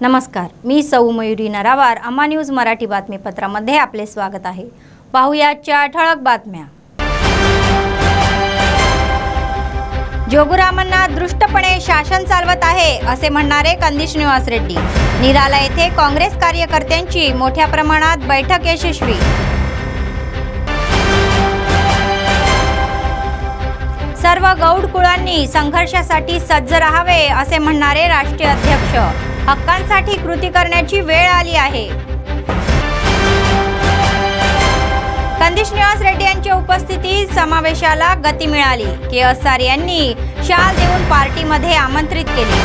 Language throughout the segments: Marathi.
नमस्कार, मी सौ मयुरी नरावार. अम्मा न्यूज मराठी बातमीपत्रामध्ये आपले स्वागत आहे. पाहुयाच्या ठळक बातम्या. जोगुरामन्ना दृष्टपणे शासन चालवत आहे असे म्हणणारे कंदी श्रीनिवास रेड्डी. निराला येथे काँग्रेस कार्यकर्त्यांची मोठ्या प्रमाणात बैठक यशस्वी. सर्व गौड कुळांनी संघर्षासाठी सज्ज राहावे असे म्हणणारे राष्ट्रीय अध्यक्ष. हक्कांसाठी कृती करण्याची वेळ आली आहे. कंदी श्रीनिवास रेड्डी यांच्या उपस्थितीत समावेशाला गती मिळाली. के.एस.आर. यांनी शाल देऊन पार्टीमध्ये आमंत्रित केले.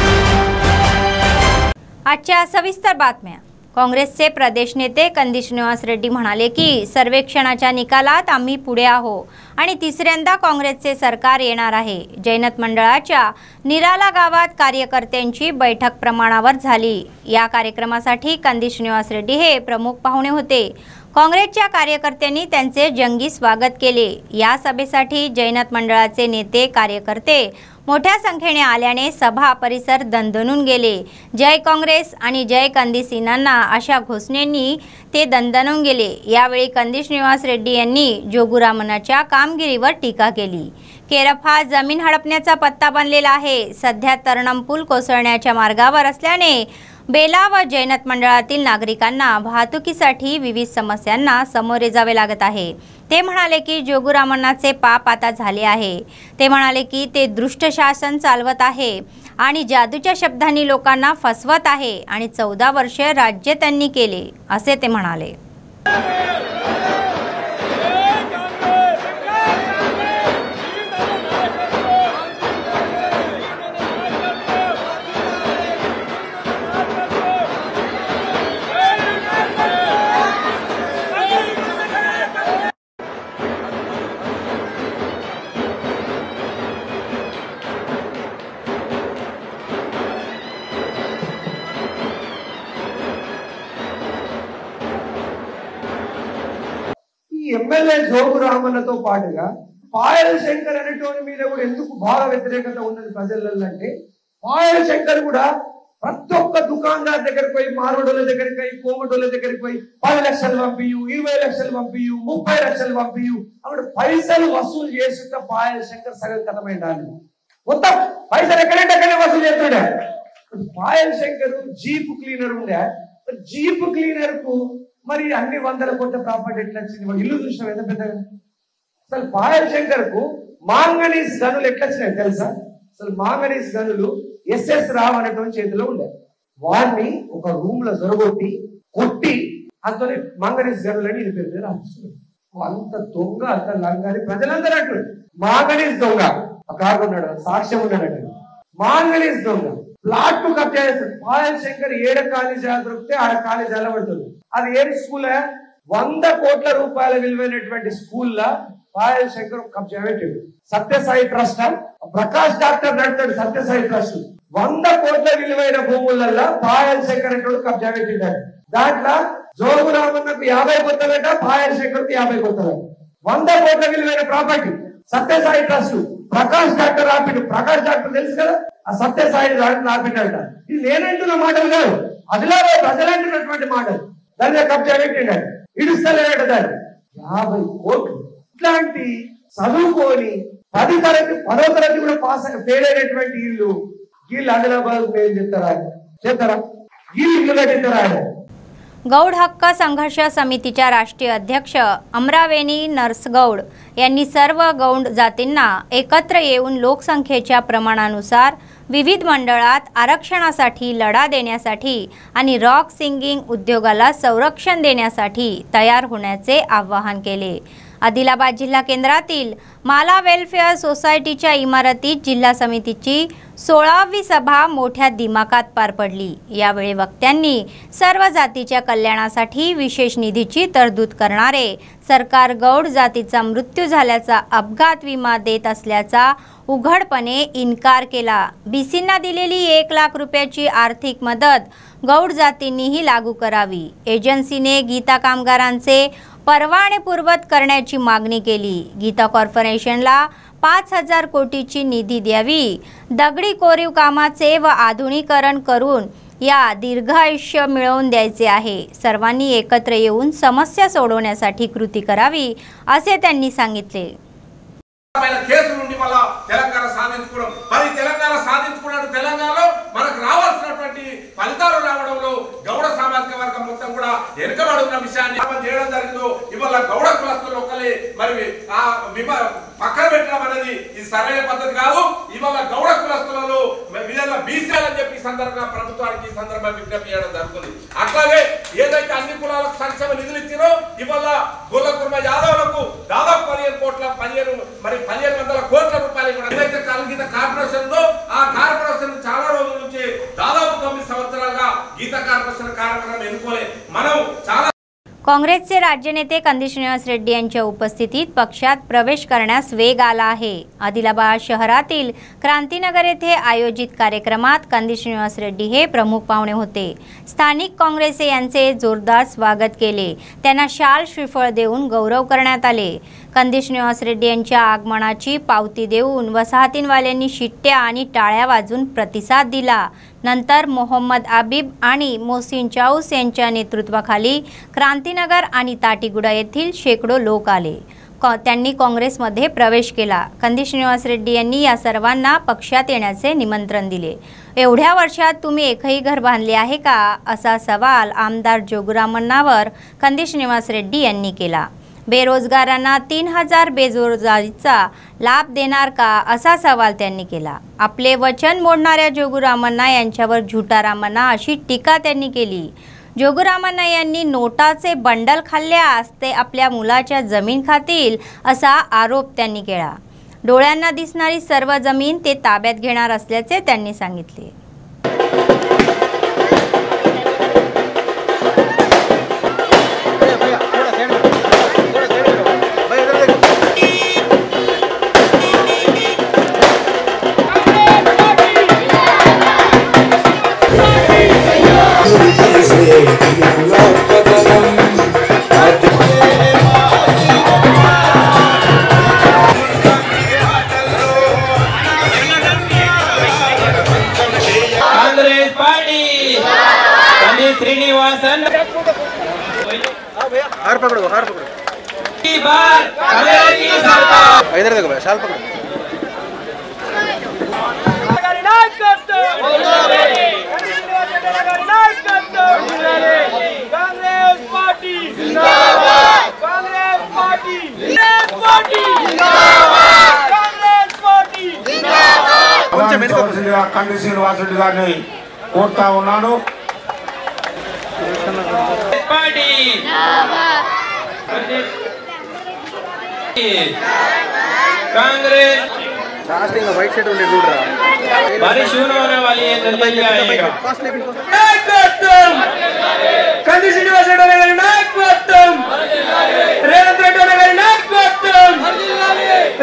आजच्या सविस्तर बातम्या. काँग्रेसचे प्रदेश नेते कंदी श्रीनिवास रेड्डी म्हणाले की सर्वेक्षणाच्या निकालात आम्ही पुढे आहोत आणि तिसऱ्यांदा काँग्रेसचे सरकार येणार आहे. जैनत मंडळाच्या निराला गावात कार्यकर्त्यांची बैठक प्रमाणावर झाली. या कार्यक्रमासाठी कंदी श्रीनिवास रेड्डी हे प्रमुख पाहुणे होते. काँग्रेसच्या कार्यकर्त्यांनी त्यांचे जंगी स्वागत केले. या सभेसाठी जैनत मंडळाचे नेते कार्यकर्ते मोठ्या संख्येने आल्याने सभा परिसर दणदणून गेले. जय काँग्रेस आणि जय कंदी सिन्हांना अशा घोषणेंनी ते दणदणून गेले. यावेळी कंदी श्रीनिवास रेड्डी यांनी जोगुरामन्नाच्या कामगिरीवर टीका केली. केरप हा जमीन हडपण्याचा पत्ता बनलेला आहे. सध्या तरणम पूल कोसळण्याच्या मार्गावर असल्याने बेला व जैनत मंडळातील नागरिकांना वाहतुकीसाठी विविध समस्यांना सामोरे जावे लागत आहे. ते म्हणाले की जोगुरामन्नाचे पाप आता झाले आहे. ते म्हणाले की ते दुष्ट शासन चालवत आहे आणि जादूच्या शब्दांनी लोकांना फसवत आहे आणि 14 वर्षे राज्य त्यांनी केले असे ते म्हणाले. ఎమ్మెల్యే జోగురామన్నతో పాటుగా పాయల్ శంకర్ అనేటువంటి మీద కూడా ఎందుకు బాగా వ్యతిరేకత ఉన్నది ప్రజలలో అంటే, పాయల్ శంకర్ కూడా ప్రతి ఒక్క దుకాణదారు దగ్గరికి పోయి, మారోడుల దగ్గరికి పోయి, కోమటోళ్ళ దగ్గరికి పోయి 10 లక్షలు పంపియు, 20 లక్షలు పంపియు, 30 లక్షలు పంపియు, అక్కడ పైసలు వసూలు చేస్తుంటే పాయల్ శంకర్ సగం కథమైండాలి. మొత్తం పైసలు ఎక్కడంటే వసూలు చేస్తుండే. పాయల్ శంకర్ జీప్ క్లీనర్ ఉండే. జీప్ క్లీనర్ కు మరి అన్ని 100 కోట్ల ప్రాపర్టీ ఎట్లా వచ్చింది? ఇల్లు చూసినాం ఎంత పెద్దగా. అసలు పాయల్ శంకర్ కు మాంగనీస్ గనులు ఎట్లా వచ్చినాయి తెలుసా? అసలు మాంగనీస్ గనులు ఎస్ఎస్ రావు అనేటువంటి చేతిలో ఉండే. వాడిని ఒక రూమ్ లో జొరగొట్టి కొట్టి అంతనే మాంగనీస్ గనులని ఇది పేరు రాసుకున్నాడు. అంత దొంగ, అంత లంగాని ప్రజలందరూ అంటారు. మాంగనీస్ దొంగ ఒక ఉన్నాడు, సాక్ష్యం ఉన్నాడు. మాంగనీస్ దొంగ ప్లాట్ కు కబ్జా చేస్తాడు. పాయల్ శంకర్ ఏడ కాలేజీ దొరికితే ఆడ కాలేజీ అలవడుతుంది. అది ఏం స్కూల్? 100 కోట్ల రూపాయల విలువైనటువంటి స్కూల్ లా పాయల్ శంకర్ కబ్జా పెట్టాడు. సత్యసాయి ట్రస్ట్, ప్రకాష్ డాక్టర్ నడుతాడు సత్యసాయి ట్రస్ట్. 100 కోట్ల విలువైన భూములలో పాయల్ శంకర్ అంటాడు కబ్జా పెట్టిండాడు. దాంట్లో జోగురామన్నకు 50 కొత్తలట, పాయల్ శంకర్ కు 50 కొత్తలట. 100 కోట్ల విలువైన property Sathya Sai trust. Prakash doctor ఆపిండు. ప్రకాష్ డాక్టర్ తెలుసు కదా, ఆ సత్యసాయి ఆపిండట. ఇది నేనంటున్న మాటలు కాదు, అదిలో ప్రజలంటున్నటువంటి మాటలు. దాన్ని కబ్జా పెట్టిండాడు, ఇడుస్తలేడట. దాన్ని 50 కోట్లు. ఇట్లాంటి చదువుకొని 10వ తరగతి కూడా ఫెయిల్ అయినటువంటి వీళ్ళు ఆదిలాబాద్ మేలు చేస్తారా? వీళ్ళు కట్టిస్తారా? गौड हक्क संघर्ष समितीच्या राष्ट्रीय अध्यक्ष अमरावेनी नरसगौड यांनी सर्व गौड जातींना एकत्र येऊन लोकसंख्येच्या प्रमाणानुसार विविध मंडळात आरक्षणासाठी लढा देण्यासाठी आणि रॉक सिंगिंग उद्योगाला संरक्षण देण्यासाठी तयार होण्याचे आवाहन केले. आदिलाबाद जिल्हा केंद्रातील माला वेलफेअर सोसायटीच्या इमारतीत जिल्हा समितीची 16वी सभा मोठ्या दिमाखात पार पडली. यावेळी वक्त्यांनी सर्व जातीच्या कल्याणासाठी विशेष निधीची तरतूद करणारे सरकार गौड जातीचा मृत्यू झाल्याचा अपघात विमा देत असल्याचा उघडपणे इन्कार केला. बीसींना दिलेली 1 लाख रुपयाची आर्थिक मदत गौड जातींनीही लागू करावी. एजन्सीने गीता कामगारांचे परवाने पूर्वत करण्याची मागणी केली. गीता कॉर्पोरेशनला 5000 कोटीची निधी द्यावी. दगडी कोरीव कामाचे व आधुनिकीकरण करून या दीर्घ आयुष्य मिळवून द्यायचे आहे। सर्वांनी एकत्र येऊन समस्या सोडवण्यासाठी कृती करावी असे त्यांनी सांगितले। కేసు నుండి మళ్ళా తెలంగాణ సాధించుకోవడం మరి తెలంగాణ సాధించుకున్నట్టు తెలంగాణలో మనకు రావాల్సినటువంటి ఫలితాలు రావడంలో గౌడ సామాజిక వర్గం మొత్తం కూడా వెనుకబడి ఉన్న విషయాన్ని మనం చేయడం జరిగిందో ఇవాళ గౌడ కులస్తులు ఒక్కలే మరి ఆ పక్కన పెట్టడం అనేది ఇది సరైన పద్ధతి కాదు। ఇవాళ గౌడ కులస్తులలో విధంగా బీసీలని చెప్పి సందర్భంగా ప్రభుత్వానికి ఈ సందర్భంగా విజ్ఞప్తి చేయడం జరుగుతుంది। అట్లాగే ఏదైతే అన్ని కులాలకు సంక్షేమ నిధులు ఇచ్చినో ఇవాళ గొల్ల కుర్మ యాదవులకు దాదాపు 1500 కోట్ల రూపాయలు కూడా ఏదైతే గీత కార్పొరేషన్ ఉందో ఆ కార్పొరేషన్ చాలా రోజుల నుంచి దాదాపు 9 సంవత్సరాలుగా గీత కార్పొరేషన్ కార్యక్రమం ఎన్నుకోలే మనం చాలా। काँग्रेसचे राज्य नेते कंदी श्रीनिवास रेड्डी यांच्या उपस्थितीत पक्षात प्रवेश करण्यास वेग आला आहे। आदिलाबाद शहरातील क्रांतीनगर येथे आयोजित कार्यक्रमात कंदी श्रीनिवास रेड्डी हे प्रमुख पाहुणे होते। स्थानिक काँग्रेसे यांचे जोरदार स्वागत केले, त्यांना शाल श्रीफळ देऊन गौरव करण्यात आले। कंदी श्रीनिवास रेड्डी यांच्या आगमनाची पावती देऊन वसाहतींवाल्यांनी शिट्ट्या आणि टाळ्या वाजवून प्रतिसाद दिला। नंतर मोहम्मद आबिब आणि मोहसिन चाऊस यांच्या नेतृत्वाखाली क्रांतीनगर आणि ताटीगुडा येथील शेकडो लोक आले। त्यांनी काँग्रेसमध्ये प्रवेश केला। कंदी श्रीनिवास रेड्डी यांनी या सर्वांना पक्षात येण्याचे निमंत्रण दिले। एवढ्या वर्षात तुम्ही एकही घर बांधले आहे का असा सवाल आमदार जोगुरामण्णावर कंदी श्रीनिवास रेड्डी यांनी केला। बेरोजगारांना 3000 बेरोजगारीचा लाभ देणार का असा सवाल त्यांनी केला। आपले वचन मोडणाऱ्या जोगुरामण्णा यांच्यावर झुटारामण्णा अशी टीका त्यांनी केली। जोगुरामण्णा यांनी नोटाचे बंडल खाल्ल्यास ते आपल्या मुलाच्या जमीन खातील असा आरोप त्यांनी केला। डोळ्यांना दिसणारी सर्व जमीन ते ताब्यात घेणार असल्याचे त्यांनी सांगितले। हार पकड़ो इधर देखो भाई, शाल पकड़ो। कांग्रेस पार्टी जिंदाबाद, कांग्रेस पार्टी जिंदाबाद, कांग्रेस पार्टी जिंदाबाद। कंदी श्रीनिवास रेड्डी गारिनि कोर्ता उन्नानु। पार्टी कांग्रेस वाइट शर्ट उन्हें ढूंढ रहा बारिश होने वाली है, जल्दी आएगा। कंदी श्रीनिवास रेड्डी गारी नायकत्వం, రేవంత్ రెడ్డి గారి నాయకత్వం,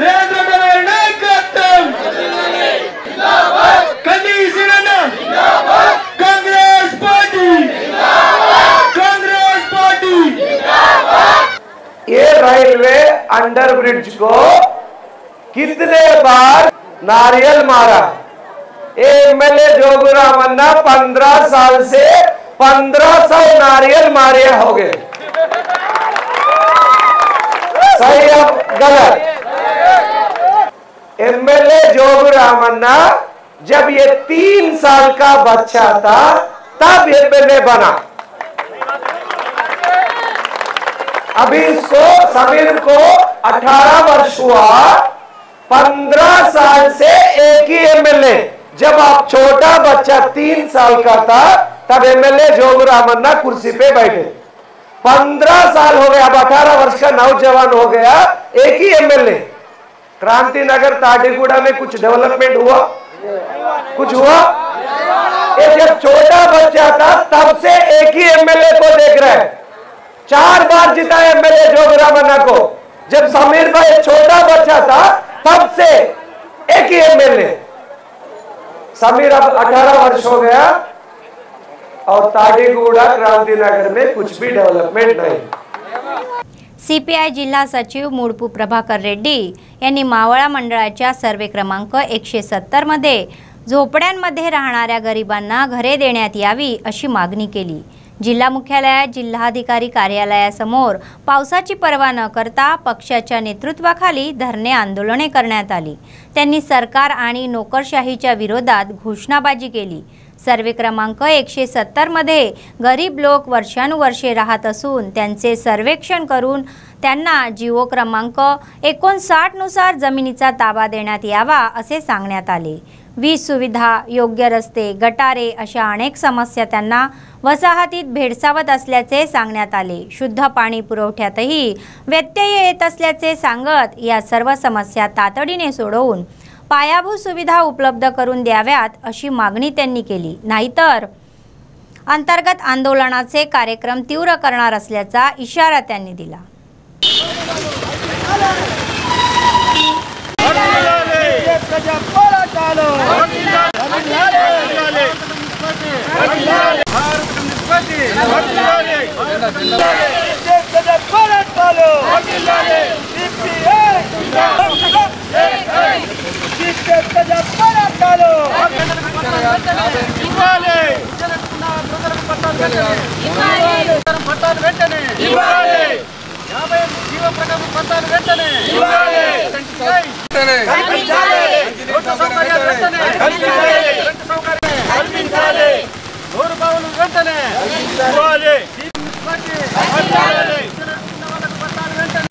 రేవంత్ రెడ్డి గారి నాయకత్వం, జిందాబాద్ కంది శ్రీనన్న జిందాబాద్, कांग्रेस पार्टी जिंदाबाद, कांग्रेस पार्टी जिंदाबाद। ये रेलवे अंडर ब्रिज को कितने बार नारियल मारा? एमएलए जोगुरामण्णा 15 साल से 1500 नारियल मारे हो गए। सही या गलत? एमएलए जोगुरामण्णा जब ये 3 साल का बच्चा था तब एमएलए बना। अभी इसको समीर को 18 वर्ष हुआ, 15 साल से एक ही एमएलए। जब आप छोटा बच्चा 3 साल का था तब एमएलए जोगुरामण्णा कुर्सी पे बैठे। 15 साल हो गया, अब 18 वर्ष का नौजवान हो गया, एक ही एमएलए। क्रांतिनगर ताटीगुड़ा में कुछ डेवलपमेंट हुआ? कुछ हुआ? ये जब छोटा बच्चा था तब से एक ही एमएलए को देख रहे हैं। 4 बार जीता एमएलए जोगुरामण्णा को। जब समीर भाई छोटा बच्चा था तब से एक ही एमएलए। समीर अब 18 वर्ष हो गया और ताटीगुड़ा क्रांतिनगर में कुछ भी डेवलपमेंट नहीं। सीपीआय जिल्हा सचिव मुडपू प्रभाकर रेड्डी यांनी मावळा मंडळाच्या सर्वे क्रमांक 170 मध्ये झोपड्यांमध्ये राहणाऱ्या गरिबांना घरे देण्यात यावी अशी मागणी केली। जिल्हा मुख्यालयात जिल्हाधिकारी कार्यालयासमोर पावसाची पर्वा न करता पक्षाच्या नेतृत्वाखाली धरणे आंदोलने करण्यात आली। त्यांनी सरकार आणि नोकरशाहीच्या विरोधात घोषणाबाजी केली। सर्वे क्रमांक 170 मध्ये गरीब लोक वर्षानुवर्षे राहत असून त्यांचे सर्वेक्षण करून त्यांना जीवो क्रमांक 59 नुसार जमिनीचा ताबा देण्यात यावा असे सांगण्यात आले। वीज सुविधा, योग्य रस्ते, गटारे अशा अनेक समस्या त्यांना वसाहतीत भेडसावत असल्याचे सांगण्यात आले। शुद्ध पाणी पुरवठ्यातही व्यत्यय येत असल्याचे सांगत या सर्व समस्या तातडीने सोडवून पायाभूत सुविधा उपलब्ध करून द्याव्यात अशी मागणी त्यांनी केली। नाहीतर अंतर्गत आंदोलनाचे कार्यक्रम तीव्र करणार असल्याचा इशारा त्यांनी दिला।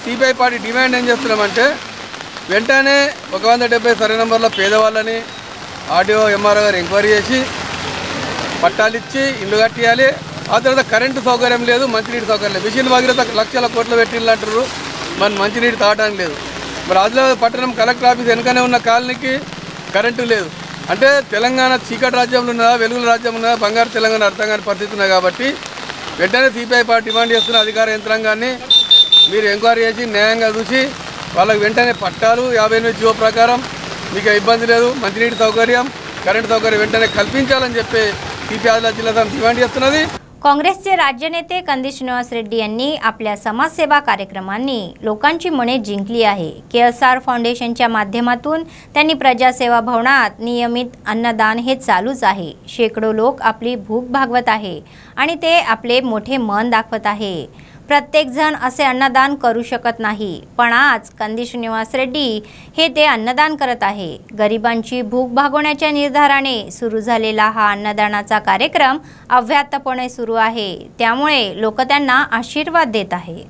సిపిఐ పార్టీ డిమాండ్ ఏం చేస్తున్నామంటే వెంటనే 170 సర్వే నంబర్ల పేదవాళ్ళని ఆర్డీఓ ఎంఆర్ఓ గారు ఎంక్వైరీ చేసి పట్టాలు ఇచ్చి ఇల్లు కట్టియాలి। ఆ తర్వాత కరెంటు సౌకర్యం లేదు, మంచినీటి సౌకర్యం లేదు। మిషన్ భగీరథ లక్షల కోట్లు పెట్టిళ్ళు అంటారు, మన మంచినీటి తాగడానికి లేదు। మరి ఆదిలాబాద్ పట్టణం కలెక్టర్ ఆఫీస్ వెనుకనే ఉన్న కాలనీకి కరెంటు లేదు అంటే తెలంగాణ చీకటి రాజ్యంలో ఉన్నదా వెలుగుల రాజ్యం ఉన్నదా బంగారు తెలంగాణ అర్థం కాని పరిస్థితి ఉన్నది। కాబట్టి వెంటనే సిపిఐ పార్టీ డిమాండ్ చేస్తున్న అధికార యంత్రాంగాన్ని మీరు ఎంక్వైరీ చేసి న్యాయంగా చూసి వాళ్ళకి వెంటనే పట్టాలు 58 జీవో ప్రకారం మీకు ఇబ్బంది లేదు, మంచినీటి సౌకర్యం, కరెంటు సౌకర్యం వెంటనే కల్పించాలని చెప్పి సిపిఐ ఆదిలాబాద్ జిల్లా సమితి డిమాండ్ చేస్తున్నది। काँग्रेसचे राज्य नेते कंदी श्रीनिवास रेड्डी यांनी आपल्या समाजसेवा कार्यक्रमांनी लोकांची मने जिंकली आहे। केएसआर फाउंडेशनच्या माध्यमातून त्यांनी प्रजासेवा भवनात नियमित अन्नदान हे चालूच आहे। शेकडो लोक आपली भूक भागवत आहे आणि ते आपले मोठे मन दाखवत आहे। प्रत्येक जण असे अन्नदान करू शकत नाही, पण आज कंदी श्रीनिवास रेड्डी हे ते अन्नदान करत आहे। गरिबांची भूक भागवण्याच्या निर्धाराने सुरू झालेला हा अन्नदानाचा कार्यक्रम अव्याहतपणे सुरू आहे, त्यामुळे लोक त्यांना आशीर्वाद देत आहे।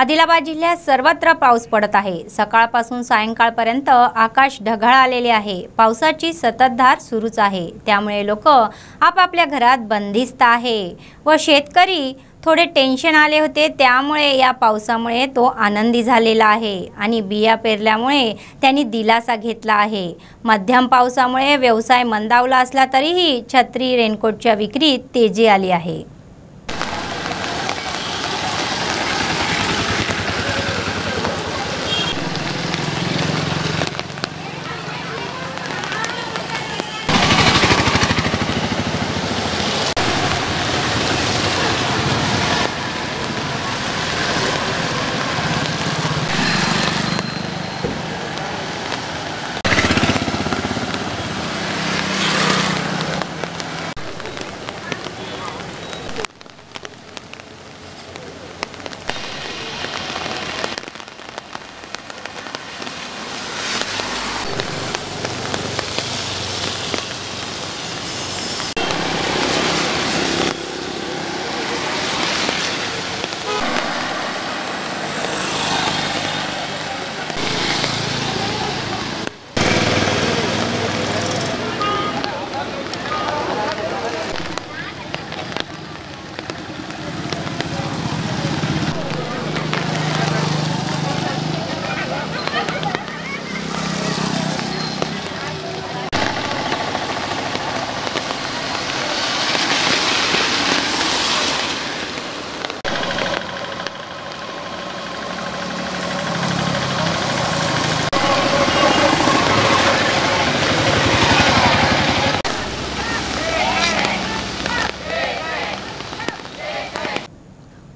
आदिलाबाद जिल्ह्यात सर्वत्र पाऊस पडत आहे। सकाळपासून सायंकाळपर्यंत आकाश ढगाळ आलेले आहे। पावसाची सततधार सुरूच आहे, त्यामुळे लोक आपापल्या घरात बंदिस्त आहे व शेतकरी थोडे टेन्शन आले होते, त्यामुळे या पावसामुळे तो आनंदी झालेला आहे आणि बिया पेरल्यामुळे त्यांनी दिलासा घेतला आहे। मध्यम पावसामुळे व्यवसाय मंदावला असला तरीही छत्री रेनकोटच्या विक्रीत तेजी आली आहे।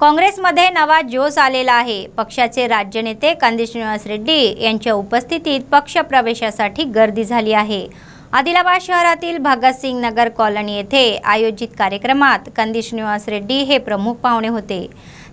काँग्रेसमध्ये नवा जोश आलेला आहे। पक्षाचे राज्य नेते कंदी श्रीनिवास रेड्डी यांच्या उपस्थितीत पक्ष प्रवेशासाठी गर्दी झाली आहे। आदिलाबाद शहरातील भगतसिंग नगर कॉलनी येथे आयोजित कार्यक्रमात कंदी श्रीनिवास रेड्डी हे प्रमुख पाहुणे होते।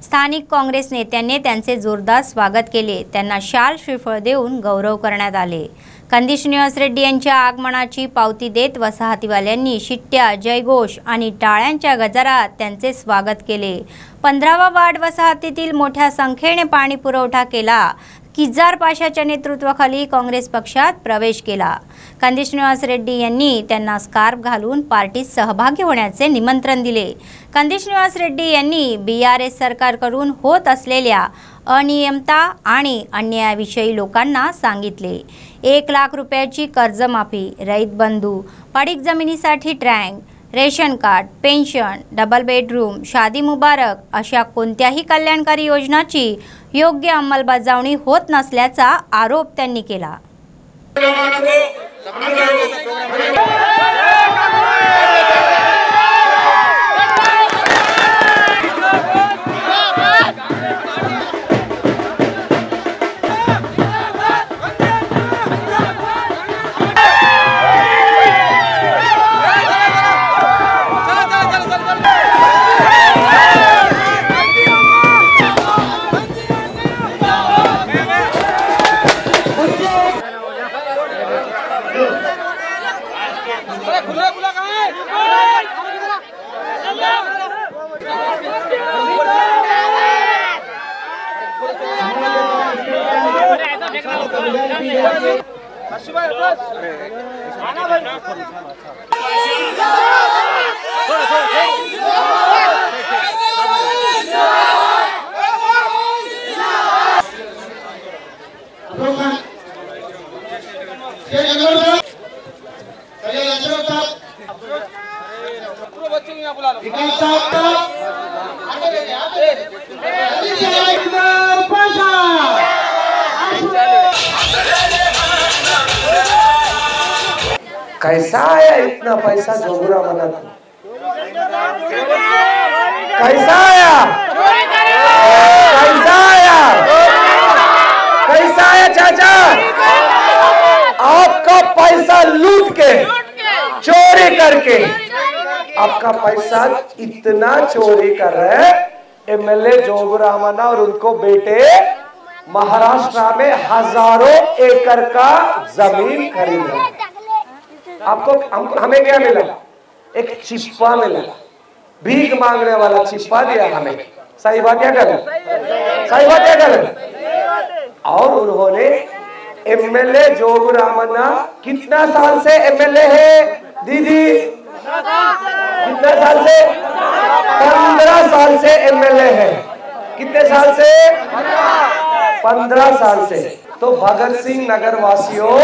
स्थानिक काँग्रेस नेत्यांनी त्यांचे जोरदार स्वागत केले, त्यांना शाल श्रीफळ देऊन गौरव करण्यात आले। कंदी श्रीनिवास रेड्डी यांच्या आगमनाची पावती देत वसाहतीवाल्यांनी शिट्ट्या, जयघोष आणि टाळ्यांच्या गजरात त्यांचे स्वागत केले। 15वा वार्ड वसाहतीतील मोठ्या संख्येने पाणी पुरवठा केला। किजार पाशाच्या नेतृत्वाखाली काँग्रेस पक्षात प्रवेश केला। कंदी श्रीनिवास रेड्डी यांनी त्यांना स्कार्फ घालून पार्टीत सहभागी होण्याचे निमंत्रण दिले। कंदी श्रीनिवास रेड्डी यांनी बीआरएस सरकारकडून होत असलेल्या अनियमितता आणि अन्यायाविषयी लोकांना सांगितले। 1 लाख रुपयाची कर्जमाफी, रईत बंधू, पडीक जमिनीसाठी ट्रँक, ration card, pension, double bedroom, Shaadi Mubarak अशा कोणत्याही कल्याणकारी योजनाची योग्य अंमलबजावणी होत नसल्याचा आरोप त्यांनी केला। कैसा आया इतना पैसा जोगुरा मना? कैसा आया? कैसा आया? कैसा आया चाचा? आपका पैसा लूट के, चोरी करके, आपका पैसा इतना चोरी कर रहे एमएलए जोगुरा मना और उनको बेटे महाराष्ट्र में हजारों एकड़ का जमीन खरीद रहे। आपको हमें क्या मिला? एक चिप्पा मिला, भीख मांगने वाला चिप्पा दिया हमें। सही बात क्या कर? सही बात क्या कर? और उन्होंने एमएलए जोगुरा मना कितना साल से एमएलए है दीदी? कितना साल से? 15 साल से एमएलए है। कितने साल से? 15 साल से। तो भगत सिंह नगर वासियों,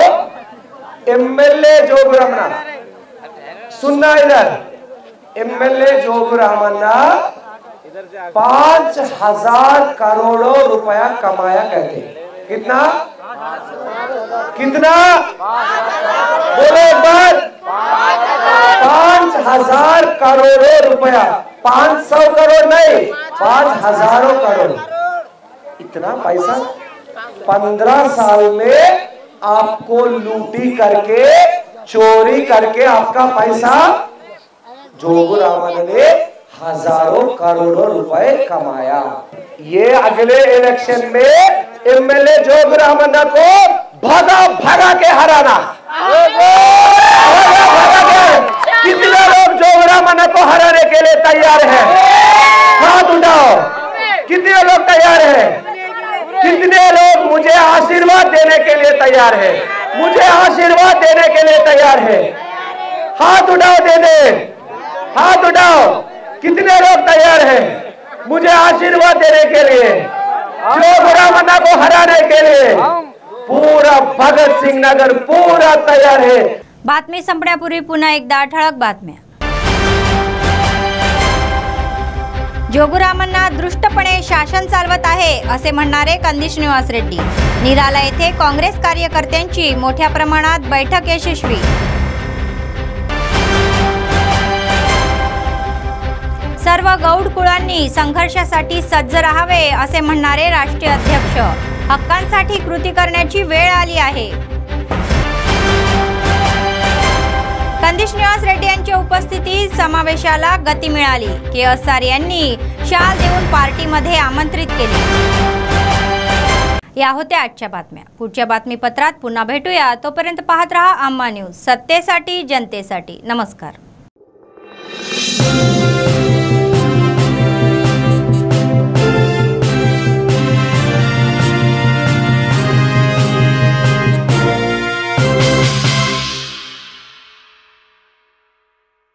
एमएलए जोगुरामन्ना, सुनना इधर, एमएलए जोगुरामन्ना 5,000 करोड़ों रुपया कमाया कहते हैं। कितना? कितना? बोलो एक बार। 5,000 करोड़ों रुपया। 500 करोड़ नहीं, 5,000 करोड़। इतना पैसा 15 साल में आपको लूटी करके, चोरी करके आपका पैसा जोगुरामन्ना ने हजारों करोड़ों रुपए कमाया। ये अगले इलेक्शन में एमएलए जोगुरामन्ना को भगा भगा के हराना। कितने लोग जोगुरामन्ना को हराने के लिए तैयार हैं? हाथ उठाओ। कितने लोग तैयार हैं? कितने लोग मुझे आशीर्वाद देने के लिए तैयार हैं? मुझे आशीर्वाद देने के लिए तैयार है? हाथ उठाओ, दे दे। हाथ उठाओ। कितने लोग तैयार हैं मुझे आशीर्वाद देने के लिए, जोगुरामन्ना को हराने के लिए? पूरा भगत सिंह नगर पूरा तयार है। बातमी संपण्यापूर्वी पुन्हा एकदा ठळक बातम्या। जोगुरामन्ना दृष्टपणे शासन चालवत आहे असे म्हणणारे कंदी श्रीनिवास रेड्डी। निराला येथे काँग्रेस कार्यकर्त्यांची मोठ्या प्रमाणात बैठक यशस्वी। सर्व गौड कुळांनी संघर्षासाठी सज्ज राहावे असे म्हणणारे राष्ट्रीय अध्यक्ष। हक्कांसाठी कृती करण्याची वेळ आली आहे। कंदी श्रीनिवास रेड्डी यांच्या उपस्थितीत समावेशाला गती मिळाली। के.एस. सार यांनी शाल देऊन पार्टीमध्ये आमंत्रित केले। या होत्या आजच्या बातम्या। पुढच्या बातमीपत्रात पुन्हा भेटूया। तोपर्यंत पाहत रहा आम्हा न्यूज, सत्तेसाठी जनतेसाठी। नमस्कार।